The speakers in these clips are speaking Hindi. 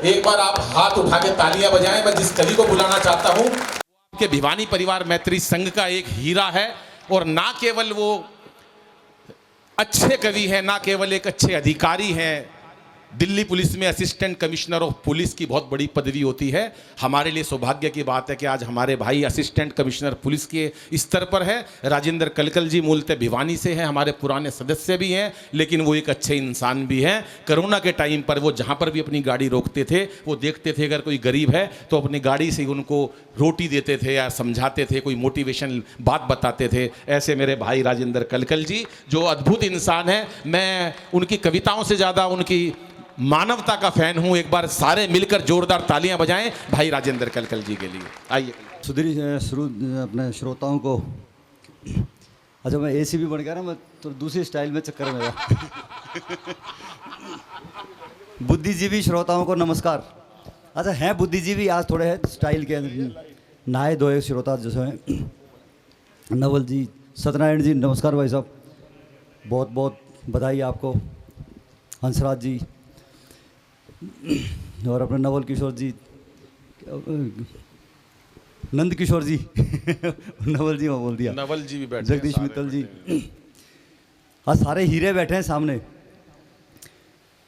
एक बार आप हाथ उठा के तालियां बजाएं। मैं जिस कवि को बुलाना चाहता हूं कि भिवानी परिवार मैत्री संघ का एक हीरा है, और ना केवल वो अच्छे कवि हैं, ना केवल एक अच्छे अधिकारी हैं। दिल्ली पुलिस में असिस्टेंट कमिश्नर ऑफ पुलिस की बहुत बड़ी पदवी होती है। हमारे लिए सौभाग्य की बात है कि आज हमारे भाई असिस्टेंट कमिश्नर पुलिस के स्तर पर है। राजेंद्र कलकल जी मूलतः भिवानी से हैं, हमारे पुराने सदस्य भी हैं, लेकिन वो एक अच्छे इंसान भी हैं। कोरोना के टाइम पर वो जहाँ पर भी अपनी गाड़ी रोकते थे, वो देखते थे अगर कोई गरीब है तो अपनी गाड़ी से उनको रोटी देते थे या समझाते थे, कोई मोटिवेशन बात बताते थे। ऐसे मेरे भाई राजेंद्र कलकल जी जो अद्भुत इंसान हैं। मैं उनकी कविताओं से ज़्यादा उनकी मानवता का फैन हूं। एक बार सारे मिलकर जोरदार तालियां बजाएं भाई राजेंद्र कलकल जी के लिए। आइए। अपने श्रोताओं को, अच्छा मैं एसी भी बन गया ना, मैं तो दूसरी स्टाइल में चक्कर में बुद्धिजीवी श्रोताओं को नमस्कार। अच्छा हैं बुद्धिजीवी, आज थोड़े हैं स्टाइल के नहाए धोए श्रोता जैसे हैं। नवल जी, सत्यनारायण जी, नमस्कार भाई साहब, बहुत बहुत बधाई आपको। हंसराज जी और अपने नवल किशोर जी, नंद किशोर जी नवल जी बोल दिया, नवल जी भी बैठे, जगदीश मित्तल जी, आज सारे हीरे बैठे हैं सामने।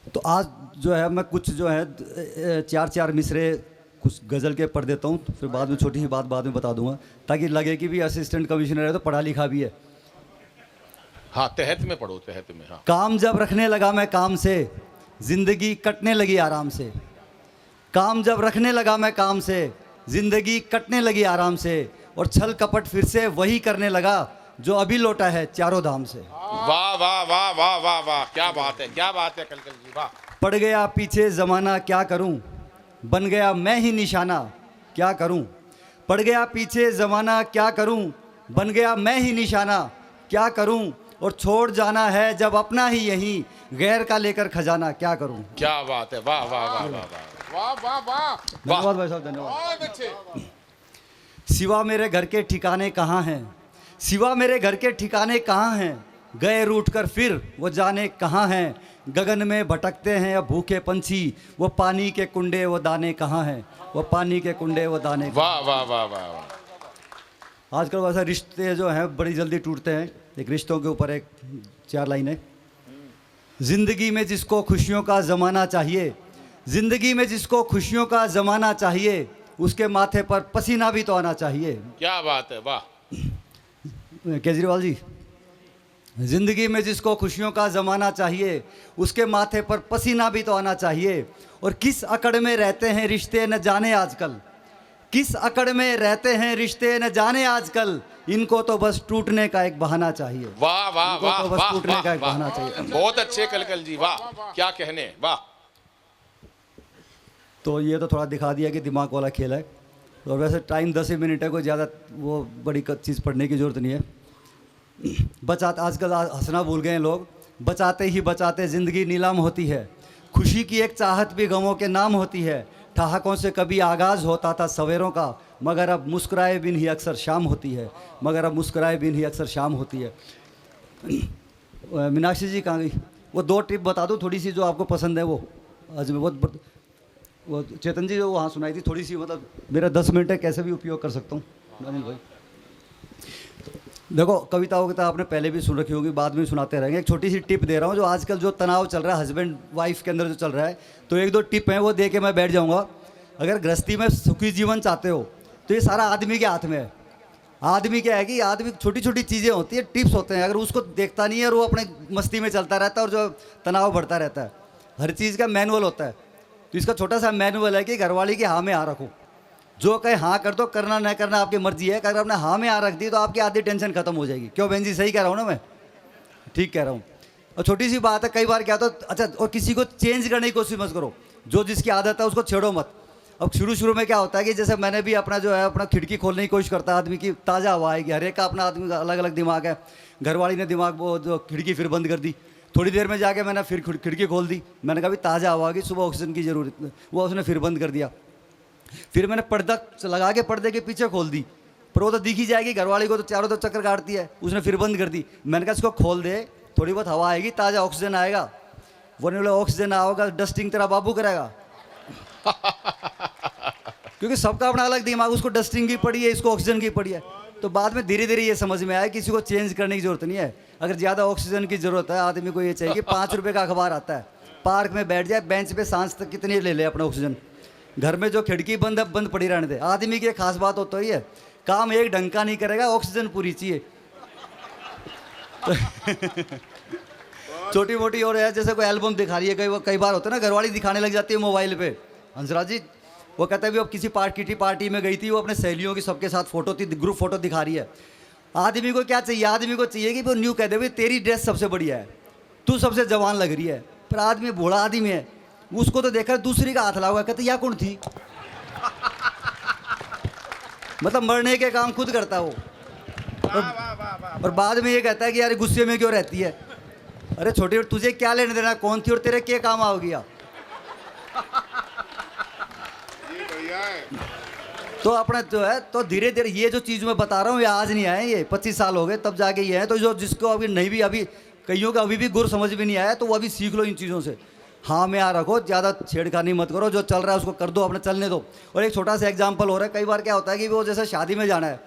तो आज जो है मैं कुछ जो है चार चार मिसरे कुछ गज़ल के पढ़ देता हूँ, फिर बाद में छोटी सी बात बाद में बता दूंगा, ताकि लगे कि भी असिस्टेंट कमिश्नर है तो पढ़ा लिखा भी है। हाँ, तहत में पढ़ो, तहत में। हाँ। काम जब रखने लगा मैं काम से, जिंदगी कटने लगी आराम से। काम जब रखने लगा मैं काम से, जिंदगी कटने लगी आराम से। और छल कपट फिर से वही करने लगा जो अभी लौटा है चारों धाम से। वाह वाह वाह वाह वाह वाह, क्या बात है, क्या बात है कलकल जी, वाह। पड़ गया पीछे जमाना क्या करूं, बन गया मैं ही निशाना क्या करूं। पड़ गया पीछे जमाना क्या करूं, बन गया मैं ही निशाना क्या करूं। और छोड़ जाना है जब अपना ही यहीं, गैर का लेकर खजाना क्या करूं। क्या बात है, वाह वाह वाह वाह वाह वाह वाह। धन्यवाद भाई साहब, धन्यवाद। सिवा मेरे घर के ठिकाने कहाँ हैं, सिवा मेरे घर के ठिकाने कहाँ हैं। गए रूठ कर फिर वो जाने कहाँ हैं। गगन में भटकते हैं अब भूखे पंछी, वो पानी के कुंडे वो दाने कहाँ हैं। वो पानी के कुंडे वो दाने। वाह वाह वाह वाह। आजकल वैसे रिश्ते जो हैं बड़ी जल्दी टूटते हैं। एक रिश्तों के ऊपर एक चार लाइनें। जिंदगी में जिसको खुशियों का ज़माना चाहिए, जिंदगी में जिसको खुशियों का ज़माना चाहिए, उसके माथे पर पसीना भी तो आना चाहिए। क्या बात है, वाह। केजरीवाल जी, जिंदगी में जिसको खुशियों का ज़माना चाहिए, उसके माथे पर पसीना भी तो आना चाहिए। और किस अकड़ में रहते हैं रिश्ते न जाने आजकल, किस अकड़ में रहते हैं रिश्ते न जाने आजकल। इनको तो बस टूटने का एक बहाना चाहिए। वाह वाह वाह तो बस वाह टूटने का एक वाह, बहाना चाहिए। बहुत अच्छे कलकल जी, वाह, क्या कहने, वाह। तो ये तो थोड़ा दिखा दिया कि दिमाग वाला खेल है। और वैसे टाइम 10 ही मिनट है, कोई ज़्यादा वो बड़ी चीज़ पढ़ने की ज़रूरत नहीं है। बचाते, आजकल हंसना भूल गए हैं लोग। बचाते ही बचाते ज़िंदगी नीलाम होती है, खुशी की एक चाहत भी गमों के नाम होती है। ठहाकों से कभी आगाज़ होता था सवेरों का, मगर अब मुस्कुराए बिन ही अक्सर शाम होती है। मगर अब मुस्कुराए बिन ही अक्सर शाम होती है। मीनाक्षी जी कहाँ गई? वो 2 टिप बता दो थोड़ी सी जो आपको पसंद है। वो आज बहुत वो चेतन जी जो वहाँ सुनाई थी थोड़ी सी, मतलब मेरा 10 मिनट है, कैसे भी उपयोग कर सकता हूँ। अनिल भाई देखो, कविता वविता आपने पहले भी सुन रखी होगी, बाद में सुनाते रहेंगे। एक छोटी सी टिप दे रहा हूँ, जो आजकल जो तनाव चल रहा है हस्बैंड वाइफ के अंदर जो चल रहा है, तो 1-2 टिप हैं वो दे के मैं बैठ जाऊँगा। अगर गृहस्थी में सुखी जीवन चाहते हो तो ये सारा आदमी के हाथ में है। आदमी क्या है कि आदमी छोटी छोटी चीज़ें होती है, टिप्स होते हैं, अगर उसको देखता नहीं है और वो अपने मस्ती में चलता रहता है और जो तनाव बढ़ता रहता है। हर चीज़ का मैनुअल होता है, तो इसका छोटा सा मैनुअल है कि घरवाली की हाँ में हाँ रखो। जो कहे हाँ कर दो, करना न करना आपकी मर्जी है। अगर आपने हाँ में हाँ रख दी तो आपकी आधी टेंशन खत्म हो जाएगी। क्यों बहन जी, सही कह रहा हूँ ना मैं? ठीक कह रहा हूँ। और छोटी सी बात है, कई बार क्या तो अच्छा, और किसी को चेंज करने की कोशिश मत करो। जो जिसकी आदत है उसको छेड़ो मत। अब शुरू में क्या होता है कि जैसे मैंने भी अपना जो है अपना खिड़की खोलने की कोशिश करता है आदमी की, ताज़ा हवा आएगी। हर एक का अपना आदमी का अलग अलग दिमाग है। घरवाली ने दिमाग वो जो खिड़की फिर बंद कर दी। थोड़ी देर में जाके मैंने फिर खिड़की खोल दी। मैंने कहा भी ताज़ा हवा आएगी, सुबह ऑक्सीजन की ज़रूरत, वो उसने फिर बंद कर दिया। फिर मैंने पर्दा लगा के पर्दे के पीछे खोल दी, पर वो तो दिख ही जाएगी घरवाली को, तो चारों तरफ चक्कर काटती है। उसने फिर बंद कर दी। मैंने कहा इसको खोल दे, थोड़ी बहुत हवा आएगी, ताज़ा ऑक्सीजन आएगा। वो नहीं बोला ऑक्सीजन आओगा, डस्टिंग तेरा बाबू करेगा। क्योंकि सबका अपना अलग दिमाग, उसको डस्टिंग की पड़ी है, इसको ऑक्सीजन की पड़ी है। तो बाद में धीरे धीरे ये समझ में आया किसी को चेंज करने की जरूरत नहीं है। अगर ज़्यादा ऑक्सीजन की जरूरत है आदमी को, ये चाहिए कि 5 रुपये का अखबार आता है, पार्क में बैठ जाए, बेंच पे सांस तक कितनी ले ले अपना ऑक्सीजन। घर में जो खिड़की बंद है बंद पड़ी रहने दे। आदमी की एक खास बात होता ही है, काम एक ढंग का नहीं करेगा, ऑक्सीजन पूरी चाहिए। छोटी मोटी और है, जैसे कोई एल्बम दिखा रही है, कई बार होता है ना, घरवाली दिखाने लग जाती है मोबाइल पे, हंसराज जी वो कहता है भी अब किसी पार्टी में गई थी, वो अपने सहेलियों की सबके साथ फोटो थी, ग्रुप फोटो दिखा रही है। आदमी को क्या चाहिए, आदमी को चाहिए कि वो न्यू कह दे भाई तेरी ड्रेस सबसे बढ़िया है, तू सबसे जवान लग रही है। पर आदमी बूढ़ा आदमी है, उसको तो देखा दूसरी का हाथ लगा, कहते या कौन थी। मतलब मरने के काम खुद करता वो। और बाद में ये कहता है कि यार गुस्से में क्यों रहती है। अरे छोटी, तुझे क्या लेने देना कौन थी और तेरे क्या काम आ गया। तो अपना जो है, तो धीरे धीरे ये जो चीज़ मैं बता रहा हूँ ये आज नहीं आए, ये 25 साल हो गए तब जाके ये है। तो जो जिसको अभी नहीं भी, अभी कईयों का अभी भी गुर समझ भी नहीं आया, तो वो अभी सीख लो इन चीज़ों से। हाँ में आ रखो, ज़्यादा छेड़खानी मत करो, जो चल रहा है उसको कर दो, अपने चलने दो। और एक छोटा सा एग्जाम्पल हो रहा है, कई बार क्या होता है कि वो जैसे शादी में जाना है,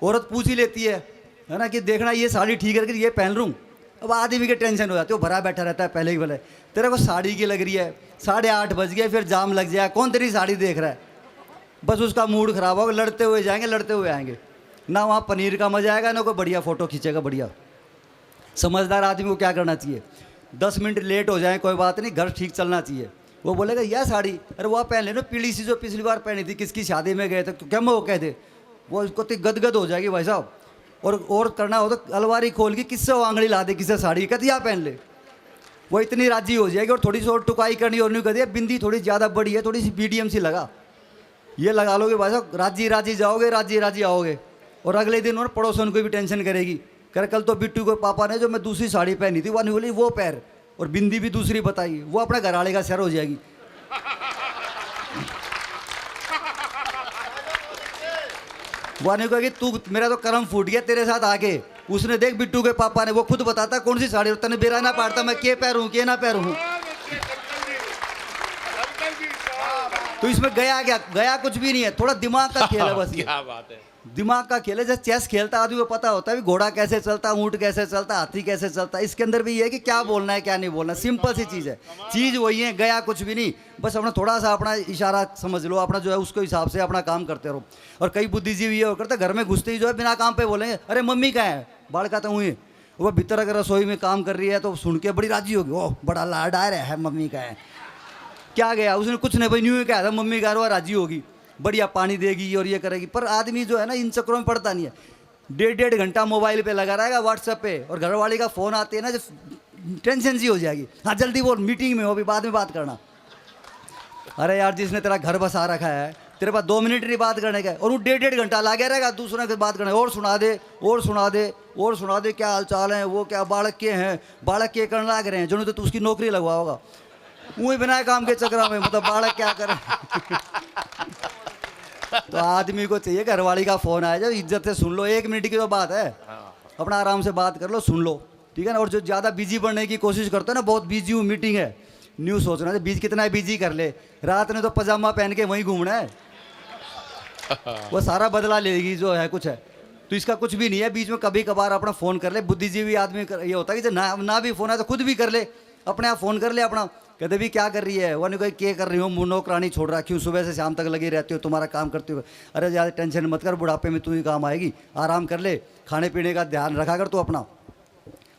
औरत पूछ ही लेती है ना कि देखना ये साड़ी ठीक है कि ये पहन लूँ। अब आदमी की टेंशन हो जाती है, वो भरा बैठा रहता है पहले ही बोले तेरे को साड़ी की लग रही है, 8:30 बज गए, फिर जाम लग जाए, कौन तेरी साड़ी देख रहा है। बस उसका मूड खराब होगा, लड़ते हुए जाएंगे, लड़ते हुए आएंगे। ना वहाँ पनीर का मजा आएगा, ना कोई बढ़िया फ़ोटो खींचेगा बढ़िया। समझदार आदमी को क्या करना चाहिए, 10 मिनट लेट हो जाए कोई बात नहीं, घर ठीक चलना चाहिए। वो बोलेगा यह साड़ी, अरे वह पहन लेना पीली सी जो पिछली बार पहनी थी, किसकी शादी में गए थे, तो क्या वो कह दे, वो उसको तो गदगद हो जाएगी भाई साहब। और करना हो तो अलमारी खोल के किससे वो आंगड़ी ला दे, किससे साड़ी कहती यहाँ पहन ले, वो इतनी राजी हो जाएगी। और थोड़ी सी और टुकाई करनी और नहीं कर दिया, बिंदी थोड़ी ज़्यादा बड़ी है, थोड़ी सी मीडियम सी लगा, ये लगा लोगे भाई साहब, राजी राजी जाओगे, राजी राजी आओगे। और अगले दिन और पड़ोसन को भी टेंशन करेगी, कर कल तो बिट्टू को पापा ने जो मैं दूसरी साड़ी पहनी थी वो नहीं बोली, वो पैर और बिंदी भी दूसरी बताई, वो अपना घरवाले का सर हो जाएगी। वो नहीं कहेगी तू मेरा तो कर्म फूट गया तेरे साथ आके, उसने देख बिट्टू के पापा ने, वो खुद बताता कौन सी साड़ी, तने बेरा ना पाड़ता मैं के पैर हूँ के ना पैर हूँ। तो इसमें गया क्या, गया कुछ भी नहीं है, थोड़ा दिमाग का खेल है बस। क्या बात है, दिमाग का खेल है। जैसे चेस खेलता आदमी को पता होता है भी घोड़ा कैसे चलता, ऊंट कैसे चलता, हाथी कैसे चलता, इसके अंदर भी ये है कि क्या बोलना है क्या नहीं बोलना, सिंपल सी चीज़ है, चीज़ वही है, गया कुछ भी नहीं। बस अपना थोड़ा सा अपना इशारा समझ लो, अपना जो है उसके हिसाब से अपना काम करते रहो। और कई बुद्धिजीवी ये करते घर में घुसते ही जो है बिना काम पे बोलेंगे अरे मम्मी कहाँ है, बाढ़ का तो हुई, वो भीतर अगर रसोई में काम कर रही है तो सुन के बड़ी राजी होगी, ओह बड़ा लाडार है मम्मी का है, क्या गया उसने कुछ नहीं भाई, न्यू ही कहा था मम्मी का, वो राजी होगी, बढ़िया पानी देगी और ये करेगी। पर आदमी जो है ना इन चक्करों में पड़ता नहीं है, 1.5 घंटा मोबाइल पे लगा रहेगा व्हाट्सएप पे, और घरवाली का फ़ोन आते हैं ना जो टेंशन सी हो जाएगी, हाँ जल्दी बोल मीटिंग में हो, अभी बाद में बात करना। अरे यार जिसने तेरा घर बसा रखा है तेरे पास 2 मिनट नहीं बात करने का, और वो 1.5 घंटा लगा रहेगा दूसरों के बात करने, और सुना दे और सुना दे और सुना दे, क्या हाल चाल है, वो क्या बालक के हैं, बालक के करने लग रहे हैं, जिन्होंने तो उसकी नौकरी लगवा होगा, वही बिना काम के चक्कर में, मतलब बालक क्या करें। तो आदमी को चाहिए घरवाली का फोन आया जाए इज्जत से सुन लो, 1 मिनट की तो बात है, अपना आराम से बात कर लो, सुन लो, ठीक है ना। और जो ज़्यादा बिजी बनने की कोशिश करते हैं ना, बहुत बिजी हूँ मीटिंग है, न्यूज़ सोचना है बीज कितना बिजी कर ले, रात ने तो पजामा पहन के वहीं घूमना है, वो सारा बदला लेगी जो है कुछ है। तो इसका कुछ भी नहीं है, बीच में कभी कभार अपना फ़ोन कर ले। बुद्धिजीवी आदमी ये होता है कि ना भी फ़ोन है तो खुद भी कर ले, अपने आप फ़ोन कर ले अपना, कहते भी क्या कर रही है, वो नहीं कोई क्या कर रही हो, नौकरानी छोड़ रखी हूँ, सुबह से शाम तक लगी रहती हो, तुम्हारा काम करते हो, अरे ज़्यादा टेंशन मत कर, बुढ़ापे में तू ही काम आएगी, आराम कर ले, खाने पीने का ध्यान रखा कर तू अपना।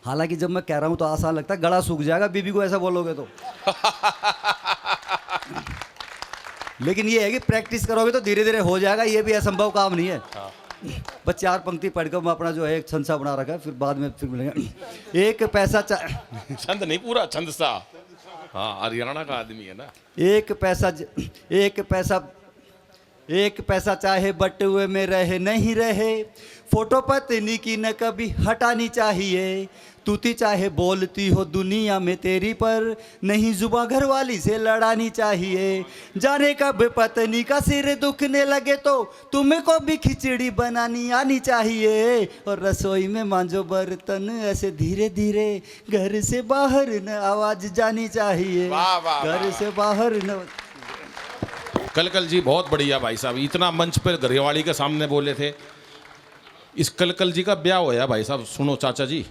हालांकि जब मैं कह रहा हूँ तो आसान लगता है, गला सूख जाएगा बीबी को ऐसा बोलोगे तो। लेकिन ये है कि प्रैक्टिस करोगे तो धीरे धीरे हो जाएगा, ये भी असंभव काम नहीं है। बस 4 पंक्ति पढ़कर मैं अपना जो है एक छंद सा बना रखा है, फिर बाद में फिर मिलेंगे। एक पैसा छंद नहीं पूरा छंद सा, हाँ हरियाणा का आदमी है ना। एक पैसा चाहे बटुए में रहे नहीं रहे, फोटो पत्नी की न कभी हटानी चाहिए, तूती चाहे बोलती हो दुनिया में तेरी पर, नहीं जुबां घरवाली से लड़ानी चाहिए, जाने कब पत्नी का सिर दुखने लगे तो तुमको भी खिचड़ी बनानी आनी चाहिए, और रसोई में मांजो बर्तन ऐसे धीरे धीरे, घर से बाहर न आवाज जानी चाहिए, घर से बाहर न। कलकल जी बहुत बढ़िया भाई साहब, इतना मंच पर गरेवाड़ी के सामने बोले थे। इस कलकल जी का ब्याह होया भाई साहब, सुनो चाचा जी।